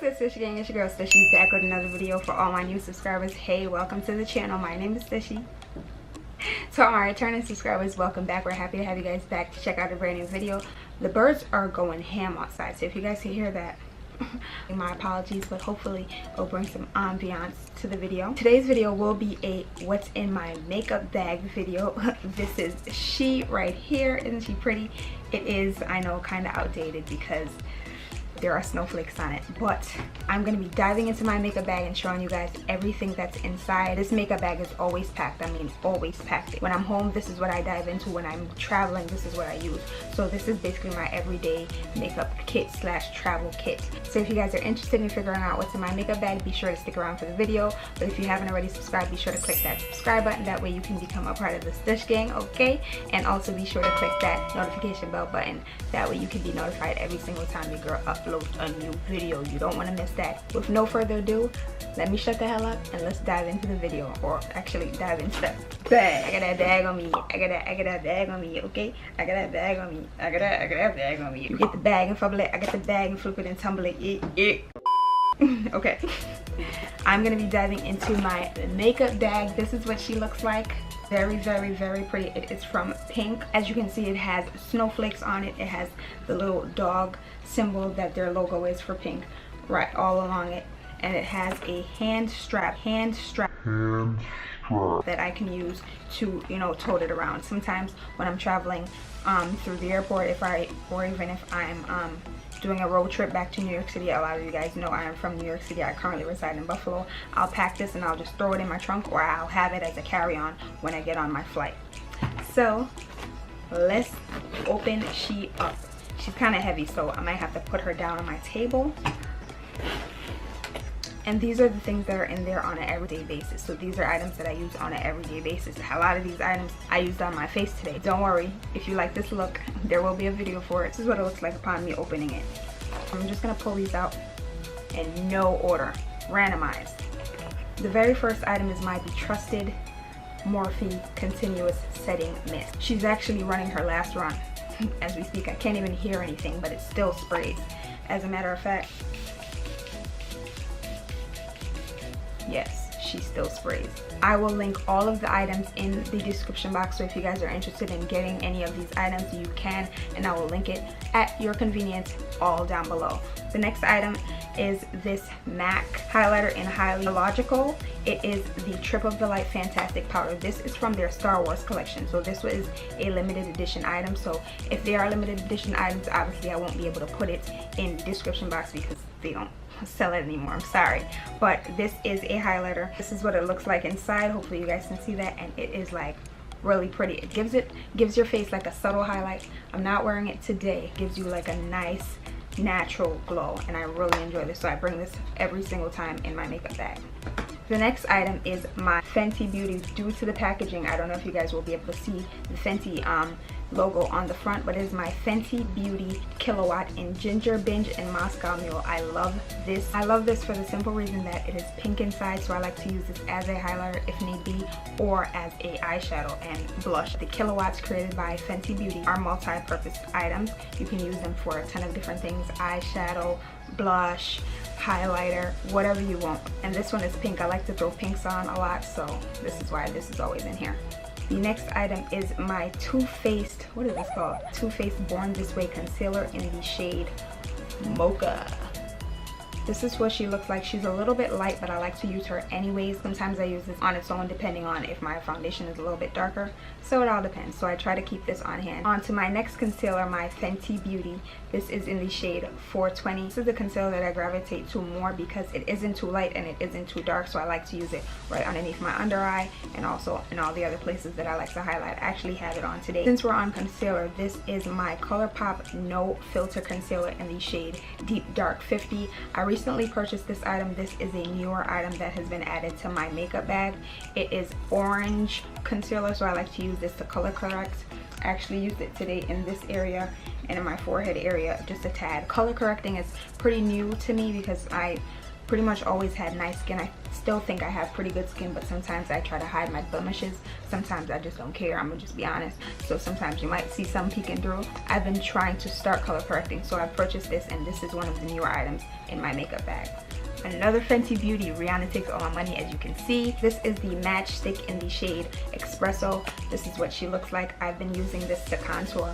What's up, Stush Gang? It's your girl Stushy back with another video for all my new subscribers. Hey, welcome to the channel. My name is Stushy. To all my returning subscribers, welcome back. We're happy to have you guys back to check out a brand new video. The birds are going ham outside, so if you guys can hear that, my apologies, but hopefully it'll bring some ambiance to the video. Today's video will be a what's in my makeup bag video. This is she right here. Isn't she pretty? It is, I know, kind of outdated because there are snowflakes on it, but I'm gonna be diving into my makeup bag and showing you guys everything that's inside. This makeup bag is always packed. I mean, always packed. When I'm home, this is what I dive into. When I'm traveling, this is what I use. So this is basically my everyday makeup kit slash travel kit. So if you guys are interested in figuring out what's in my makeup bag, be sure to stick around for the video. But if you haven't already subscribed, be sure to click that subscribe button. That way you can become a part of the Stush Gang, okay? And also be sure to click that notification bell button. That way you can be notified every single time your girl uploads a new video. You don't want to miss that. With no further ado, let me shut the hell up and let's dive into the video, or actually dive into the bag. I got that bag on me. I got that bag on me, okay? I got that bag on me. I got that bag on me. You get the bag and fumble it. I got the bag and flip it and tumble it. Okay. I'm gonna be diving into my makeup bag. This is what she looks like. Very, very, very pretty. It is from Pink. As you can see, it has snowflakes on it. It has the little dog symbol that their logo is for Pink right all along it, and it has a hand strap that I can use to, you know, tote it around. Sometimes when I'm traveling through the airport, or even if I'm doing a road trip back to New York City. A lot of you guys know I am from New York City. I currently reside in Buffalo. I'll pack this and I'll just throw it in my trunk, or I'll have it as a carry-on when I get on my flight. So let's open she up. She's kind of heavy, so I might have to put her down on my table. And these are the things that are in there on an everyday basis. So these are items that I use on an everyday basis. A lot of these items I used on my face today. Don't worry, if you like this look, there will be a video for it. This is what it looks like upon me opening it. I'm just gonna pull these out in no order, randomized. The very first item is my betrusted Morphe Continuous Setting Mist. She's actually running her last run as we speak. I can't even hear anything, but it still sprays. As a matter of fact, yes, she still sprays. I will link all of the items in the description box, so if you guys are interested in getting any of these items, you can, and I will link it at your convenience all down below. The next item is this MAC highlighter in Illogical. It is the Trip of the Light Fantastic Powder. This is from their Star Wars collection, so this was a limited edition item. So if they are limited edition items, obviously I won't be able to put it in the description box because they don't sell it anymore. I'm sorry, but this is a highlighter. This is what it looks like inside. Hopefully you guys can see that, and it is like really pretty. It gives your face like a subtle highlight. I'm not wearing it today. It gives you like a nice natural glow, and I really enjoy this, so I bring this every single time in my makeup bag. The next item is my Fenty Beauty. Due to the packaging, I don't know if you guys will be able to see the Fenty logo on the front, but it is my Fenty Beauty Kilowatt in Ginger, Binge, and Moscow Mule. I love this. I love this for the simple reason that it is pink inside, so I like to use this as a highlighter if need be, or as a eyeshadow and blush. The Kilowatts created by Fenty Beauty are multi-purpose items. You can use them for a ton of different things: eyeshadow, blush, highlighter, whatever you want. And this one is pink. I like to throw pinks on a lot, so this is why this is always in here. The next item is my Too Faced, what is this called? Too Faced Born This Way Concealer in the shade Mocha. This is what she looks like. She's a little bit light, but I like to use her anyways. Sometimes I use this on its own depending on if my foundation is a little bit darker. So it all depends. So I try to keep this on hand. On to my next concealer, my Fenty Beauty. This is in the shade 420. This is the concealer that I gravitate to more because it isn't too light and it isn't too dark. So I like to use it right underneath my under eye and also in all the other places that I like to highlight. I actually have it on today. Since we're on concealer, this is my Colourpop No Filter Concealer in the shade Deep Dark 50. I recently purchased this item. This is a newer item that has been added to my makeup bag. It is orange concealer, so I like to use this to color correct. I actually used it today in this area and in my forehead area just a tad. Color correcting is pretty new to me because I pretty much always had nice skin. I still think I have pretty good skin, but sometimes I try to hide my blemishes. Sometimes I just don't care, I'm gonna just be honest. So sometimes you might see some peeking through. I've been trying to start color correcting, so I purchased this, and this is one of the newer items in my makeup bag. Another Fenty beauty. Rihanna takes all my money, as you can see. This is the Matchstix in the shade Espresso. This is what she looks like. I've been using this to contour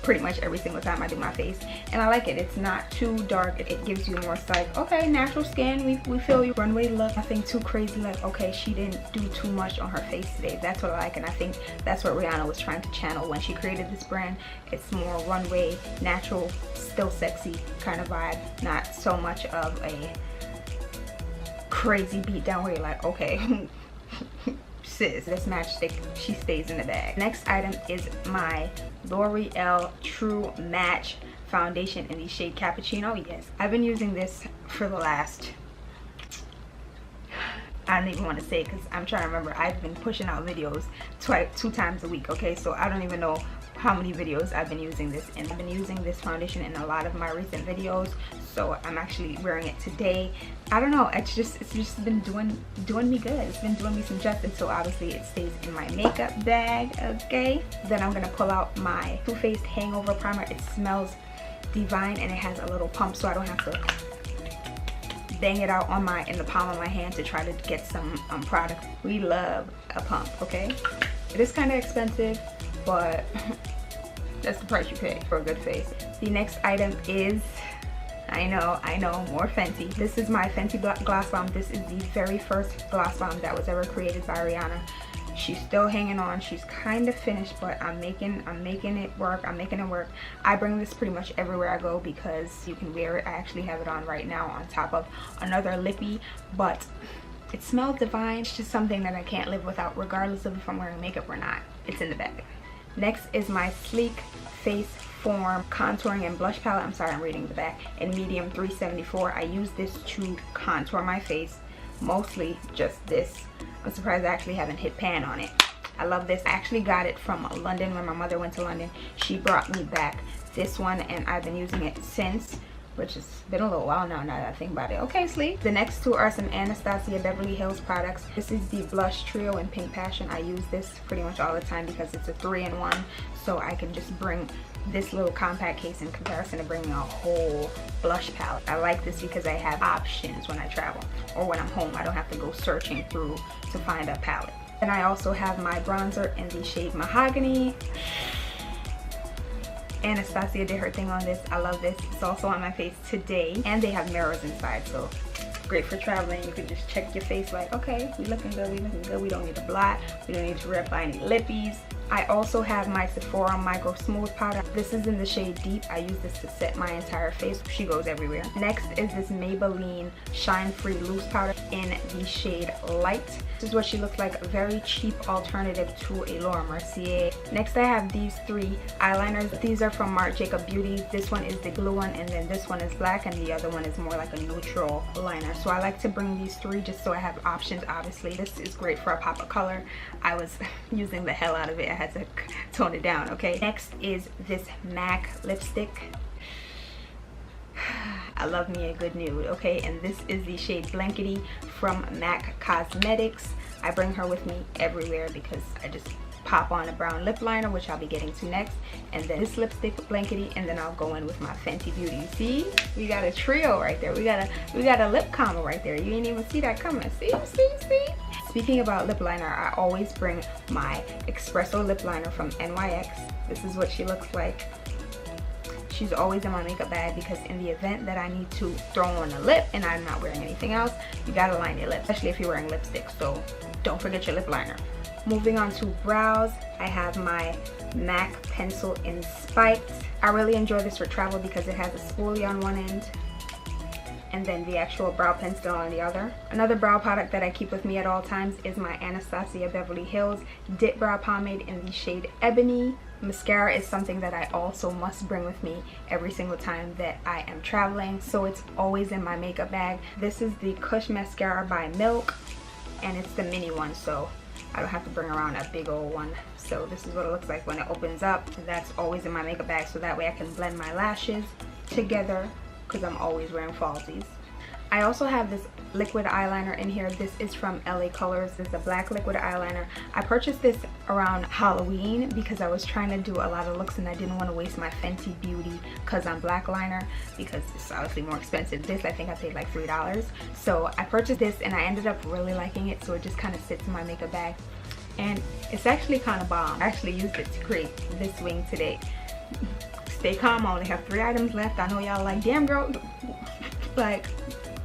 pretty much every single time I do my face, and I like it. It's not too dark. It gives you more like, okay, natural skin, we feel you. Runway look, nothing too crazy, like, okay, she didn't do too much on her face today. That's what I like, and I think that's what Rihanna was trying to channel when she created this brand. It's more runway, natural, still sexy kind of vibe, not so much of a crazy beat down where you're like, okay, sis, this Matchstick, she stays in the bag. Next item is my Loreal True Match foundation in the shade Cappucino. Yes, I've been using this for the last, I don't even want to say it because I'm trying to remember. I've been pushing out videos two times a week, okay? So I don't even know how many videos I've been using this in. I've been using this foundation in a lot of my recent videos, so I'm actually wearing it today. I don't know, it's just been doing me good. It's been doing me some justice, so obviously it stays in my makeup bag, okay? Then I'm gonna pull out my Too Faced Hangover primer. It smells divine, and it has a little pump, so I don't have to bang it out on in the palm of my hand to try to get some product. We love a pump, okay? It is kind of expensive, but that's the price you pay for a good face. The next item is, I know, more Fenty. This is my Fenty Gloss Bomb. This is the very first gloss bomb that was ever created by Rihanna. She's still hanging on. She's kind of finished, but I'm making it work. I'm making it work. I bring this pretty much everywhere I go because you can wear it. I actually have it on right now on top of another lippy, but it smells divine. It's just something that I can't live without, regardless of if I'm wearing makeup or not. It's in the bag. Next is my Sleek Face Form Contouring and Blush Palette. I'm sorry, I'm reading the back. In medium 374. I use this to contour my face. Mostly just this. I'm surprised I actually haven't hit pan on it. I love this. I actually got it from London when my mother went to London. She brought me back this one, and I've been using it since, which has been a little while now that I think about it. Okay, Sleep. The next two are some Anastasia Beverly Hills products. This is the Blush Trio in Pink Passion. I use this pretty much all the time because it's a 3-in-1, so I can just bring this little compact case in comparison to bringing a whole blush palette. I like this because I have options when I travel or when I'm home. I don't have to go searching through to find a palette. And I also have my bronzer in the shade Mahogany. Anastasia did her thing on this. I love this. It's also on my face today, and they have mirrors inside, so great for traveling. You can just check your face like, okay, we looking good, we looking good. We don't need to blot, we don't need to reapply any lippies. I also have my Sephora Microsmooth powder. This is in the shade Deep. I use this to set my entire face. She goes everywhere. Next is this Maybelline Shine Free Loose powder in the shade Light. This is what she looks like, a very cheap alternative to a Laura Mercier. Next I have these three eyeliners. These are from Marc Jacob Beauty. This one is the blue one, and then this one is black, and the other one is more like a neutral liner. So I like to bring these three just so I have options. Obviously this is great for a pop of color. I was using the hell out of it. I had to tone it down, okay? Next is this MAC lipstick. I love me a good nude, okay? And this is the shade Blankety from MAC Cosmetics. I bring her with me everywhere because I just pop on a brown lip liner, which I'll be getting to next, and then this lipstick Blankety, and then I'll go in with my Fenty Beauty. See, we got a trio right there. We got a lip combo right there. You didn't even see that coming. See. Speaking about lip liner, I always bring my Espresso lip liner from NYX. This is what she looks like. She's always in my makeup bag because in the event that I need to throw on a lip and I'm not wearing anything else, you gotta line your lips, especially if you're wearing lipstick, so don't forget your lip liner. Moving on to brows, I have my MAC pencil in Spiked. I really enjoy this for travel because it has a spoolie on one end and then the actual brow pencil on the other. Another brow product that I keep with me at all times is my Anastasia Beverly Hills Dip Brow Pomade in the shade Ebony. Mascara is something that I also must bring with me every single time that I am traveling, so it's always in my makeup bag. This is the Kush Mascara by Milk, and it's the mini one, so I don't have to bring around a big old one. So this is what it looks like when it opens up. That's always in my makeup bag, so that way I can blend my lashes together because I'm always wearing falsies. I also have this liquid eyeliner in here. This is from LA Colors. This is a black liquid eyeliner. I purchased this around Halloween because I was trying to do a lot of looks and I didn't want to waste my Fenty Beauty Cause I'm Black liner because it's obviously more expensive. This, I think I paid like $3. So I purchased this and I ended up really liking it, so it just kind of sits in my makeup bag. And it's actually kind of bomb. I actually used it to create this wing today. Stay calm, I only have 3 items left. I know y'all like, damn girl, like,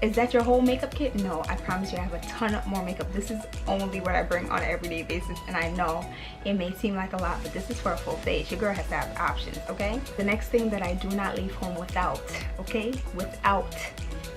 is that your whole makeup kit? No, I promise you I have a ton of more makeup. This is only what I bring on an everyday basis, and I know it may seem like a lot, but this is for a full face. Your girl has to have options, okay? The next thing that I do not leave home without, okay? Without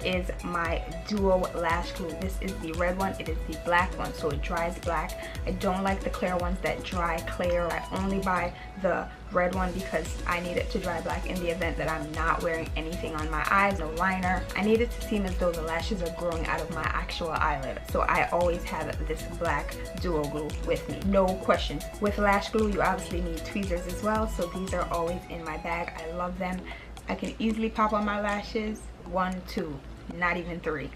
is my duo lash glue. This is the red one, it is the black one, so it dries black. I don't like the clear ones that dry clear. I only buy the red one because I need it to dry black in the event that I'm not wearing anything on my eyes, no liner. I need it to seem as though the lashes are growing out of my actual eyelid, so I always have this black duo glue with me, no questions. With lash glue you obviously need tweezers as well, so these are always in my bag. I love them. I can easily pop on my lashes 1, 2, not even 3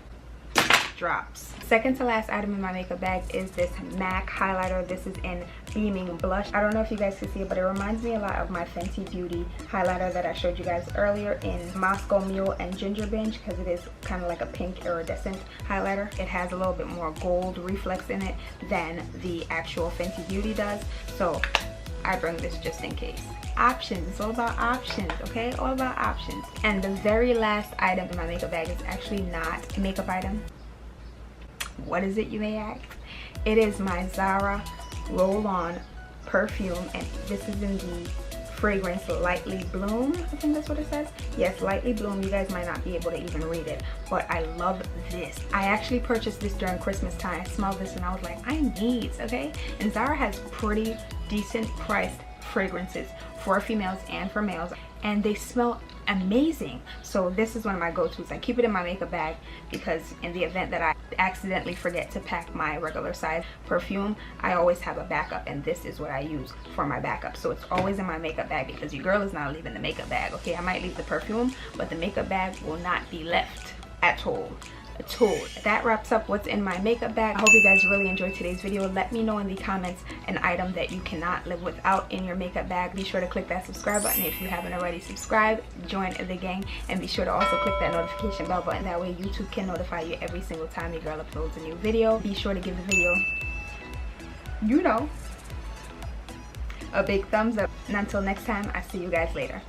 drops. Second to last item in my makeup bag is this MAC highlighter. This is in Beaming Blush. I don't know if you guys can see it, but it reminds me a lot of my Fenty Beauty highlighter that I showed you guys earlier in Moscow Mule and Ginger Binge, because it is kind of like a pink iridescent highlighter. It has a little bit more gold reflex in it than the actual Fenty Beauty does, so I bring this just in case. Options, it's all about options, okay? All about options. And the very last item in my makeup bag is actually not a makeup item. What is it, you may ask? It is my Zara roll-on perfume, and this is in the fragrance Lightly Bloom. I think that's what it says. Yes, Lightly Bloom. You guys might not be able to even read it, but I love this. I actually purchased this during Christmas time. I smelled this and I was like, I need, okay? And Zara has pretty decent priced fragrances for females and for males, and they smell amazing. So this is one of my go-tos. I keep it in my makeup bag because in the event that I accidentally forget to pack my regular size perfume, I always have a backup, and this is what I use for my backup. So it's always in my makeup bag because your girl is not leaving the makeup bag, okay? I might leave the perfume, but the makeup bag will not be left at all. That wraps up what's in my makeup bag. I hope you guys really enjoyed today's video. Let me know in the comments an item that you cannot live without in your makeup bag. Be sure to click that subscribe button if you haven't already subscribed. Join the gang, and be sure to also click that notification bell button. That way YouTube can notify you every single time your girl uploads a new video. Be sure to give the video, you know, a big thumbs up. And until next time, I see you guys later.